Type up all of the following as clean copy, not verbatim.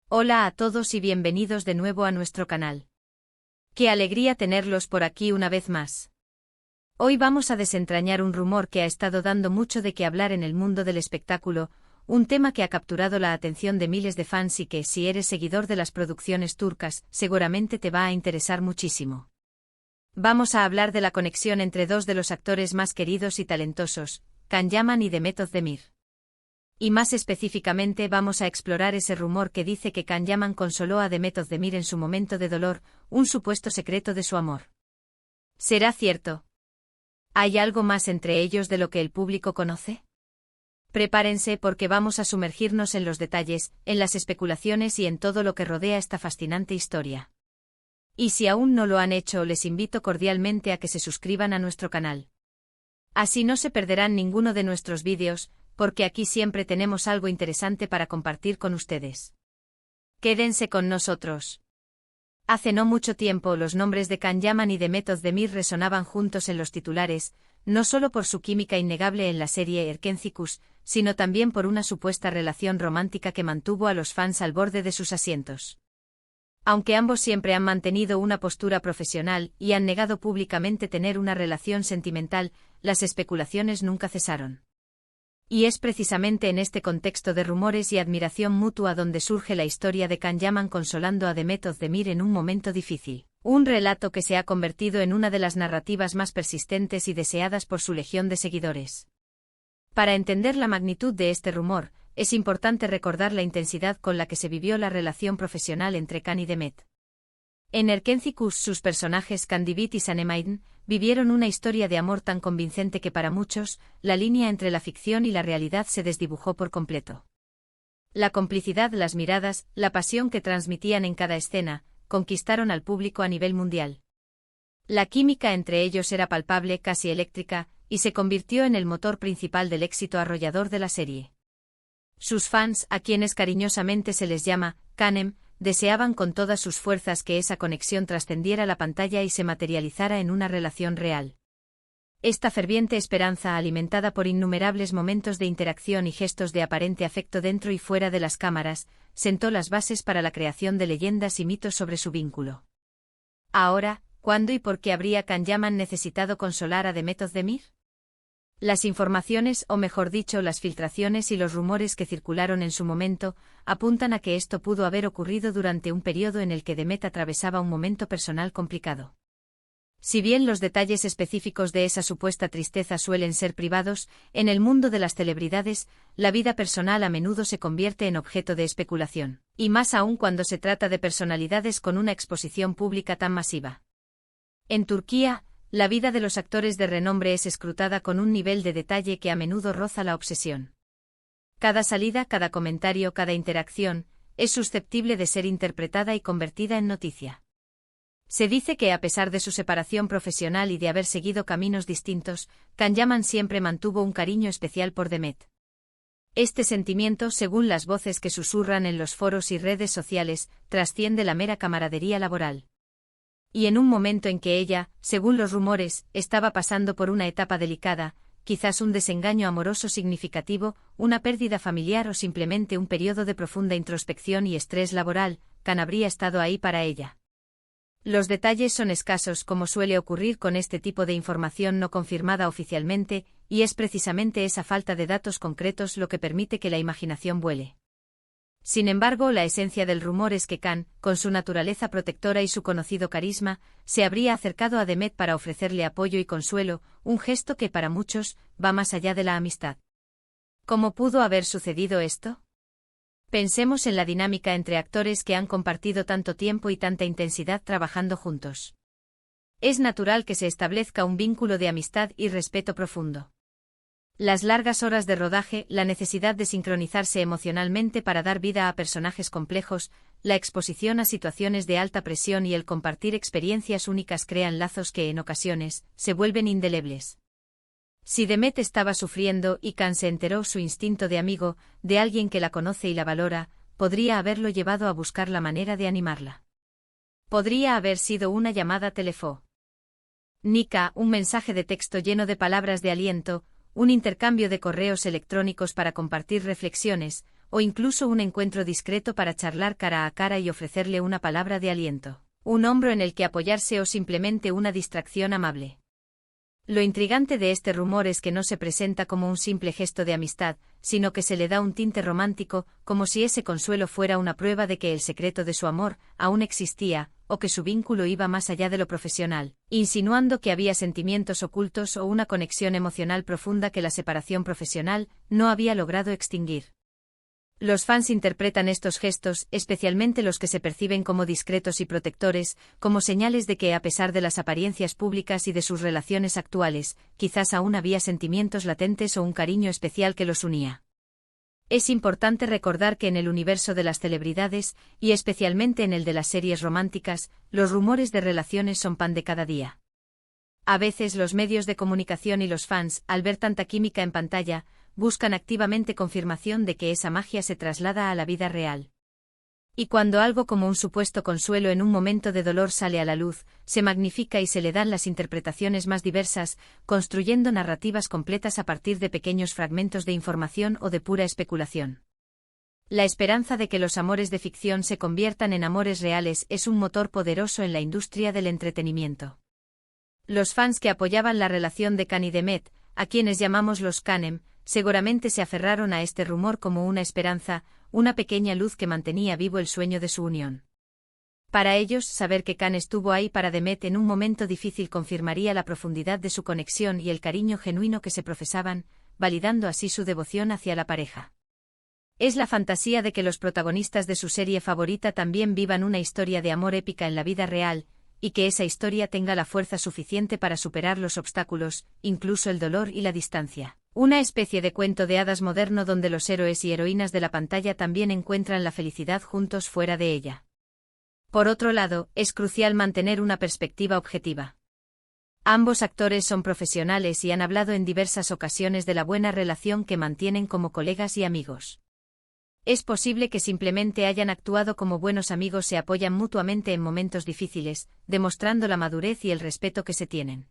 Hola a todos y bienvenidos de nuevo a nuestro canal. Qué alegría tenerlos por aquí una vez más. Hoy vamos a desentrañar un rumor que ha estado dando mucho de qué hablar en el mundo del espectáculo, un tema que ha capturado la atención de miles de fans y que, si eres seguidor de las producciones turcas, seguramente te va a interesar muchísimo. Vamos a hablar de la conexión entre dos de los actores más queridos y talentosos, Can Yaman y Demet Özdemir. Y más específicamente vamos a explorar ese rumor que dice que Can Yaman consoló a Demet Özdemir en su momento de dolor, un supuesto secreto de su amor. ¿Será cierto? ¿Hay algo más entre ellos de lo que el público conoce? Prepárense porque vamos a sumergirnos en los detalles, en las especulaciones y en todo lo que rodea esta fascinante historia. Y si aún no lo han hecho, les invito cordialmente a que se suscriban a nuestro canal. Así no se perderán ninguno de nuestros vídeos, porque aquí siempre tenemos algo interesante para compartir con ustedes. Quédense con nosotros. Hace no mucho tiempo los nombres de Can Yaman y Demet Özdemir resonaban juntos en los titulares, no solo por su química innegable en la serie Erkencikus, sino también por una supuesta relación romántica que mantuvo a los fans al borde de sus asientos. Aunque ambos siempre han mantenido una postura profesional y han negado públicamente tener una relación sentimental, las especulaciones nunca cesaron. Y es precisamente en este contexto de rumores y admiración mutua donde surge la historia de Can Yaman consolando a Demet Özdemir en un momento difícil, un relato que se ha convertido en una de las narrativas más persistentes y deseadas por su legión de seguidores. Para entender la magnitud de este rumor, es importante recordar la intensidad con la que se vivió la relación profesional entre Can y Demet. En Erkencikus sus personajes Candivit y Sanemaiden vivieron una historia de amor tan convincente que para muchos, la línea entre la ficción y la realidad se desdibujó por completo. La complicidad, las miradas, la pasión que transmitían en cada escena, conquistaron al público a nivel mundial. La química entre ellos era palpable, casi eléctrica, y se convirtió en el motor principal del éxito arrollador de la serie. Sus fans, a quienes cariñosamente se les llama Canem, deseaban con todas sus fuerzas que esa conexión trascendiera la pantalla y se materializara en una relación real. Esta ferviente esperanza, alimentada por innumerables momentos de interacción y gestos de aparente afecto dentro y fuera de las cámaras, sentó las bases para la creación de leyendas y mitos sobre su vínculo. Ahora, ¿cuándo y por qué habría Can Yaman necesitado consolar a Demet Özdemir? Las informaciones, o mejor dicho, las filtraciones y los rumores que circularon en su momento, apuntan a que esto pudo haber ocurrido durante un periodo en el que Demet atravesaba un momento personal complicado. Si bien los detalles específicos de esa supuesta tristeza suelen ser privados, en el mundo de las celebridades, la vida personal a menudo se convierte en objeto de especulación, y más aún cuando se trata de personalidades con una exposición pública tan masiva. En Turquía, la vida de los actores de renombre es escrutada con un nivel de detalle que a menudo roza la obsesión. Cada salida, cada comentario, cada interacción, es susceptible de ser interpretada y convertida en noticia. Se dice que a pesar de su separación profesional y de haber seguido caminos distintos, Can Yaman siempre mantuvo un cariño especial por Demet. Este sentimiento, según las voces que susurran en los foros y redes sociales, trasciende la mera camaradería laboral. Y en un momento en que ella, según los rumores, estaba pasando por una etapa delicada, quizás un desengaño amoroso significativo, una pérdida familiar o simplemente un periodo de profunda introspección y estrés laboral, Can habría estado ahí para ella. Los detalles son escasos, como suele ocurrir con este tipo de información no confirmada oficialmente, y es precisamente esa falta de datos concretos lo que permite que la imaginación vuele. Sin embargo, la esencia del rumor es que Can, con su naturaleza protectora y su conocido carisma, se habría acercado a Demet para ofrecerle apoyo y consuelo, un gesto que para muchos va más allá de la amistad. ¿Cómo pudo haber sucedido esto? Pensemos en la dinámica entre actores que han compartido tanto tiempo y tanta intensidad trabajando juntos. Es natural que se establezca un vínculo de amistad y respeto profundo. Las largas horas de rodaje, la necesidad de sincronizarse emocionalmente para dar vida a personajes complejos, la exposición a situaciones de alta presión y el compartir experiencias únicas crean lazos que en ocasiones se vuelven indelebles. Si Demet estaba sufriendo y Can se enteró, su instinto de amigo, de alguien que la conoce y la valora, podría haberlo llevado a buscar la manera de animarla. Podría haber sido una llamada telefónica, un mensaje de texto lleno de palabras de aliento, un intercambio de correos electrónicos para compartir reflexiones, o incluso un encuentro discreto para charlar cara a cara y ofrecerle una palabra de aliento, un hombro en el que apoyarse o simplemente una distracción amable. Lo intrigante de este rumor es que no se presenta como un simple gesto de amistad, sino que se le da un tinte romántico, como si ese consuelo fuera una prueba de que el secreto de su amor aún existía, o que su vínculo iba más allá de lo profesional, insinuando que había sentimientos ocultos o una conexión emocional profunda que la separación profesional no había logrado extinguir. Los fans interpretan estos gestos, especialmente los que se perciben como discretos y protectores, como señales de que a pesar de las apariencias públicas y de sus relaciones actuales, quizás aún había sentimientos latentes o un cariño especial que los unía. Es importante recordar que en el universo de las celebridades, y especialmente en el de las series románticas, los rumores de relaciones son pan de cada día. A veces los medios de comunicación y los fans, al ver tanta química en pantalla, buscan activamente confirmación de que esa magia se traslada a la vida real. Y cuando algo como un supuesto consuelo en un momento de dolor sale a la luz, se magnifica y se le dan las interpretaciones más diversas, construyendo narrativas completas a partir de pequeños fragmentos de información o de pura especulación. La esperanza de que los amores de ficción se conviertan en amores reales es un motor poderoso en la industria del entretenimiento. Los fans que apoyaban la relación de Khan y Demet, a quienes llamamos los Khanem, seguramente se aferraron a este rumor como una esperanza, una pequeña luz que mantenía vivo el sueño de su unión. Para ellos, saber que Khan estuvo ahí para Demet en un momento difícil confirmaría la profundidad de su conexión y el cariño genuino que se profesaban, validando así su devoción hacia la pareja. Es la fantasía de que los protagonistas de su serie favorita también vivan una historia de amor épica en la vida real, y que esa historia tenga la fuerza suficiente para superar los obstáculos, incluso el dolor y la distancia. Una especie de cuento de hadas moderno donde los héroes y heroínas de la pantalla también encuentran la felicidad juntos fuera de ella. Por otro lado, es crucial mantener una perspectiva objetiva. Ambos actores son profesionales y han hablado en diversas ocasiones de la buena relación que mantienen como colegas y amigos. Es posible que simplemente hayan actuado como buenos amigos, se apoyan mutuamente en momentos difíciles, demostrando la madurez y el respeto que se tienen.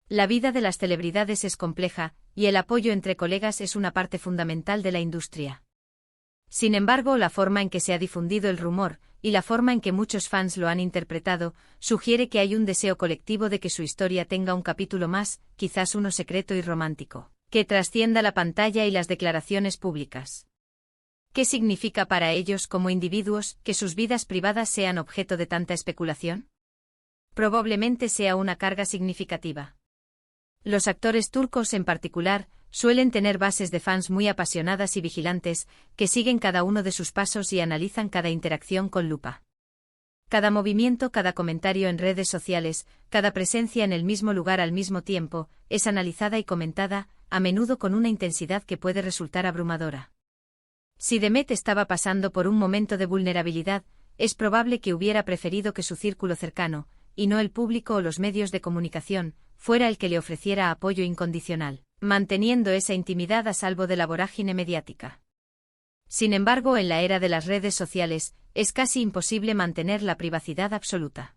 La vida de las celebridades es compleja, y el apoyo entre colegas es una parte fundamental de la industria. Sin embargo, la forma en que se ha difundido el rumor, y la forma en que muchos fans lo han interpretado, sugiere que hay un deseo colectivo de que su historia tenga un capítulo más, quizás uno secreto y romántico, que trascienda la pantalla y las declaraciones públicas. ¿Qué significa para ellos como individuos que sus vidas privadas sean objeto de tanta especulación? Probablemente sea una carga significativa. Los actores turcos en particular, suelen tener bases de fans muy apasionadas y vigilantes, que siguen cada uno de sus pasos y analizan cada interacción con lupa. Cada movimiento, cada comentario en redes sociales, cada presencia en el mismo lugar al mismo tiempo, es analizada y comentada, a menudo con una intensidad que puede resultar abrumadora. Si Demet estaba pasando por un momento de vulnerabilidad, es probable que hubiera preferido que su círculo cercano, y no el público o los medios de comunicación, fuera el que le ofreciera apoyo incondicional, manteniendo esa intimidad a salvo de la vorágine mediática. Sin embargo, en la era de las redes sociales, es casi imposible mantener la privacidad absoluta.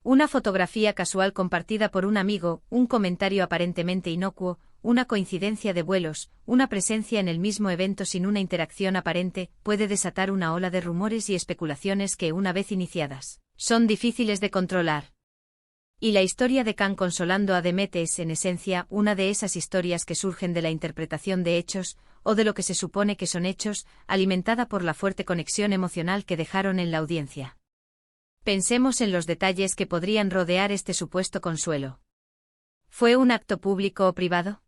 Una fotografía casual compartida por un amigo, un comentario aparentemente inocuo, una coincidencia de vuelos, una presencia en el mismo evento sin una interacción aparente, puede desatar una ola de rumores y especulaciones que, una vez iniciadas, son difíciles de controlar. Y la historia de Khan consolando a Demet es, en esencia, una de esas historias que surgen de la interpretación de hechos, o de lo que se supone que son hechos, alimentada por la fuerte conexión emocional que dejaron en la audiencia. Pensemos en los detalles que podrían rodear este supuesto consuelo. ¿Fue un acto público o privado?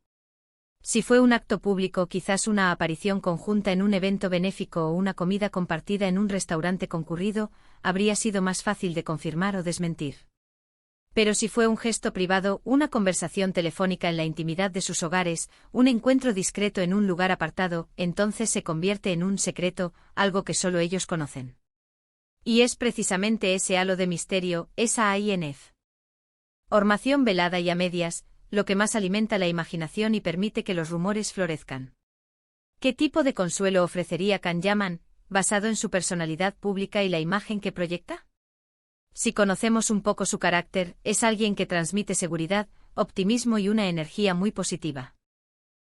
Si fue un acto público, quizás una aparición conjunta en un evento benéfico o una comida compartida en un restaurante concurrido, habría sido más fácil de confirmar o desmentir. Pero si fue un gesto privado, una conversación telefónica en la intimidad de sus hogares, un encuentro discreto en un lugar apartado, entonces se convierte en un secreto, algo que solo ellos conocen. Y es precisamente ese halo de misterio, esa información velada y a medias, lo que más alimenta la imaginación y permite que los rumores florezcan. ¿Qué tipo de consuelo ofrecería Khan Yaman, basado en su personalidad pública y la imagen que proyecta? Si conocemos un poco su carácter, es alguien que transmite seguridad, optimismo y una energía muy positiva.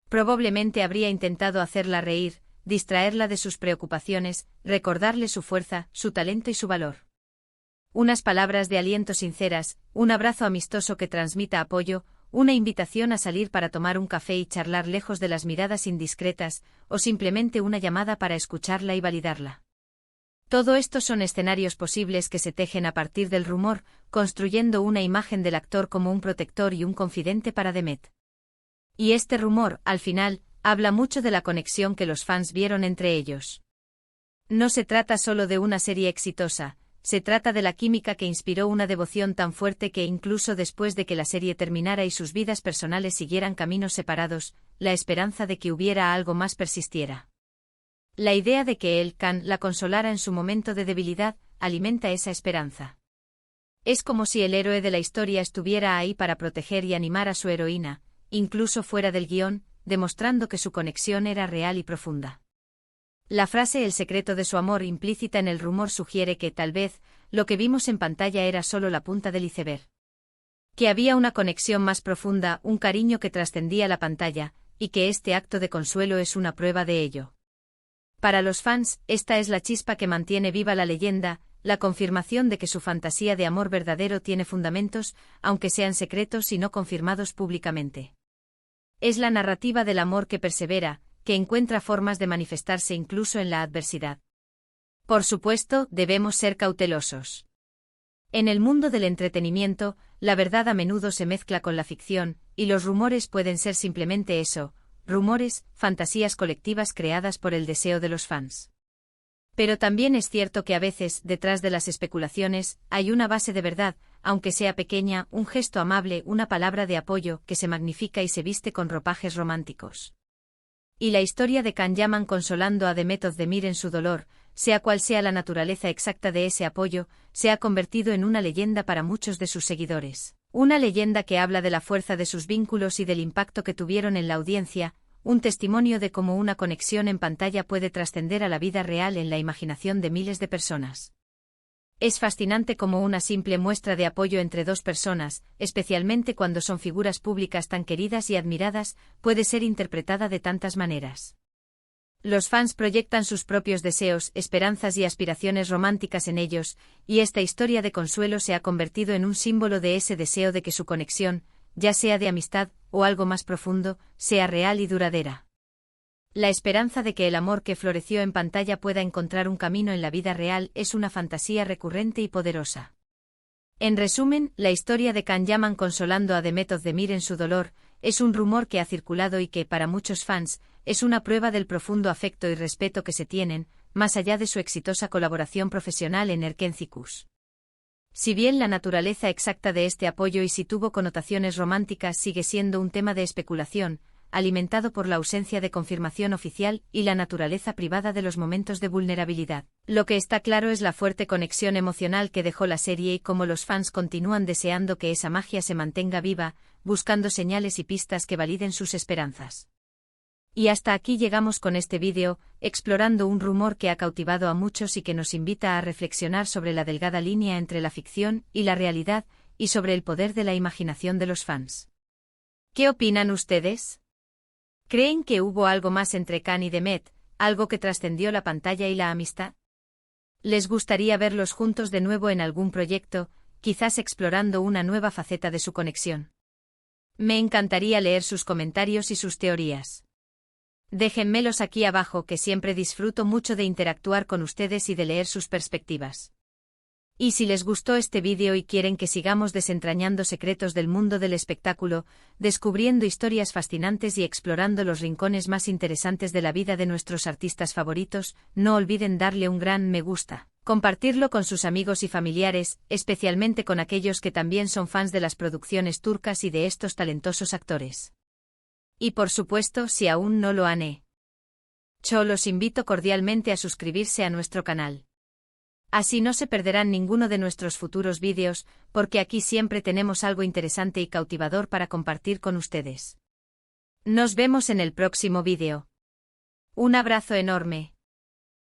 Probablemente habría intentado hacerla reír, distraerla de sus preocupaciones, recordarle su fuerza, su talento y su valor. Unas palabras de aliento sinceras, un abrazo amistoso que transmita apoyo, una invitación a salir para tomar un café y charlar lejos de las miradas indiscretas, o simplemente una llamada para escucharla y validarla. Todo esto son escenarios posibles que se tejen a partir del rumor, construyendo una imagen del actor como un protector y un confidente para Demet. Y este rumor, al final, habla mucho de la conexión que los fans vieron entre ellos. No se trata solo de una serie exitosa, se trata de la química que inspiró una devoción tan fuerte que incluso después de que la serie terminara y sus vidas personales siguieran caminos separados, la esperanza de que hubiera algo más persistiera. La idea de que él, Khan, la consolara en su momento de debilidad, alimenta esa esperanza. Es como si el héroe de la historia estuviera ahí para proteger y animar a su heroína, incluso fuera del guión, demostrando que su conexión era real y profunda. La frase "el secreto de su amor" implícita en el rumor sugiere que, tal vez, lo que vimos en pantalla era solo la punta del iceberg. Que había una conexión más profunda, un cariño que trascendía la pantalla, y que este acto de consuelo es una prueba de ello. Para los fans, esta es la chispa que mantiene viva la leyenda, la confirmación de que su fantasía de amor verdadero tiene fundamentos, aunque sean secretos y no confirmados públicamente. Es la narrativa del amor que persevera, que encuentra formas de manifestarse incluso en la adversidad. Por supuesto, debemos ser cautelosos. En el mundo del entretenimiento, la verdad a menudo se mezcla con la ficción, y los rumores pueden ser simplemente eso, rumores, fantasías colectivas creadas por el deseo de los fans. Pero también es cierto que a veces, detrás de las especulaciones, hay una base de verdad, aunque sea pequeña, un gesto amable, una palabra de apoyo que se magnifica y se viste con ropajes románticos. Y la historia de Can Yaman consolando a Demet Özdemir en su dolor, sea cual sea la naturaleza exacta de ese apoyo, se ha convertido en una leyenda para muchos de sus seguidores. Una leyenda que habla de la fuerza de sus vínculos y del impacto que tuvieron en la audiencia, un testimonio de cómo una conexión en pantalla puede trascender a la vida real en la imaginación de miles de personas. Es fascinante cómo una simple muestra de apoyo entre dos personas, especialmente cuando son figuras públicas tan queridas y admiradas, puede ser interpretada de tantas maneras. Los fans proyectan sus propios deseos, esperanzas y aspiraciones románticas en ellos, y esta historia de consuelo se ha convertido en un símbolo de ese deseo de que su conexión, ya sea de amistad o algo más profundo, sea real y duradera. La esperanza de que el amor que floreció en pantalla pueda encontrar un camino en la vida real es una fantasía recurrente y poderosa. En resumen, la historia de Can Yaman consolando a Demet Özdemir en su dolor, es un rumor que ha circulado y que, para muchos fans, es una prueba del profundo afecto y respeto que se tienen, más allá de su exitosa colaboración profesional en Erkencikus. Si bien la naturaleza exacta de este apoyo y si tuvo connotaciones románticas sigue siendo un tema de especulación, alimentado por la ausencia de confirmación oficial y la naturaleza privada de los momentos de vulnerabilidad. Lo que está claro es la fuerte conexión emocional que dejó la serie y cómo los fans continúan deseando que esa magia se mantenga viva, buscando señales y pistas que validen sus esperanzas. Y hasta aquí llegamos con este vídeo, explorando un rumor que ha cautivado a muchos y que nos invita a reflexionar sobre la delgada línea entre la ficción y la realidad, y sobre el poder de la imaginación de los fans. ¿Qué opinan ustedes? ¿Creen que hubo algo más entre Can y Demet, algo que trascendió la pantalla y la amistad? ¿Les gustaría verlos juntos de nuevo en algún proyecto, quizás explorando una nueva faceta de su conexión? Me encantaría leer sus comentarios y sus teorías. Déjenmelos aquí abajo, que siempre disfruto mucho de interactuar con ustedes y de leer sus perspectivas. Y si les gustó este vídeo y quieren que sigamos desentrañando secretos del mundo del espectáculo, descubriendo historias fascinantes y explorando los rincones más interesantes de la vida de nuestros artistas favoritos, no olviden darle un gran me gusta, compartirlo con sus amigos y familiares, especialmente con aquellos que también son fans de las producciones turcas y de estos talentosos actores. Y por supuesto, si aún no lo han hecho, los invito cordialmente a suscribirse a nuestro canal. Así no se perderán ninguno de nuestros futuros vídeos, porque aquí siempre tenemos algo interesante y cautivador para compartir con ustedes. Nos vemos en el próximo vídeo. Un abrazo enorme.